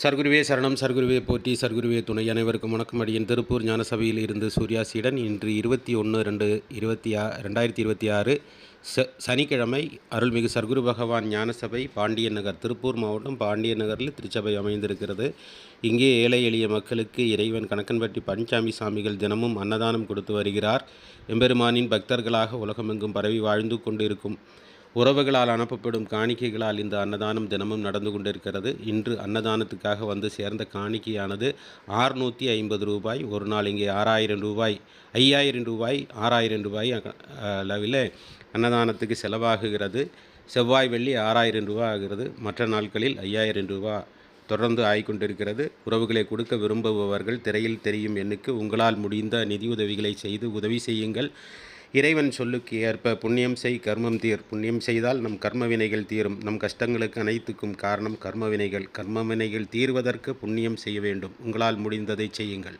சர்க்குருவே சரணம், சர்க்குருவே போற்றி, சர்க்குருவே துணை. அனைவருக்கும் வணக்கம். அடியேன் திருப்பூர் ஞானசபையில் இருந்து சூர்யாசியுடன். இன்று 21/2/2026 சனிக்கிழமை. அருள்மிகு சர்க்குரு பகவான் ஞானசபை பாண்டியன் நகர், திருப்பூர் மாவட்டம் பாண்டியன் நகரில் திருச்சபை அமைந்திருக்கிறது. இங்கே ஏழை எளிய மக்களுக்கு இறைவன் கணக்கன்பட்டி பழனிசாமி சாமிகள் தினமும் அன்னதானம் கொடுத்து வருகிறார். எம்பெருமானின் பக்தர்களாக உலகமெங்கும் பரவி வாழ்ந்து கொண்டிருக்கும் உறவுகளால் அனுப்பப்படும் காணிக்கைகளால் இந்த அன்னதானம் தினமும் நடந்து கொண்டிருக்கிறது. இன்று அன்னதானத்துக்காக வந்து சேர்ந்த காணிக்கையானது 650 ரூபாய். ஒரு நாள் இங்கே 6000 ரூபாய், 5000 ரூபாய், 6000 ரூபாய் அளவில் அன்னதானத்துக்கு செலவாகுகிறது. செவ்வாய் வெள்ளி 6000 ரூபாய் ஆகிறது. மற்ற நாட்களில் 5000 ரூபாய் தொடர்ந்து ஆகிக்கொண்டிருக்கிறது. உறவுகளை கொடுக்க விரும்புபவர்கள் திரையில் தெரியும் எண்ணுக்கு உங்களால் முடிந்த நிதியுதவிகளை செய்து உதவி செய்யுங்கள். இறைவன் சொல்லுக்கு ஏற்ப புண்ணியம் செய், கர்மம் தீர். புண்ணியம் செய்தால் நம் கர்ம வினைகள் தீரும். நம் கஷ்டங்களுக்கு அனைத்துக்கும் காரணம் கர்ம வினைகள். கர்ம வினைகள் தீர்வதற்கு புண்ணியம் செய்ய வேண்டும். உங்களால் முடிந்ததை செய்யுங்கள்.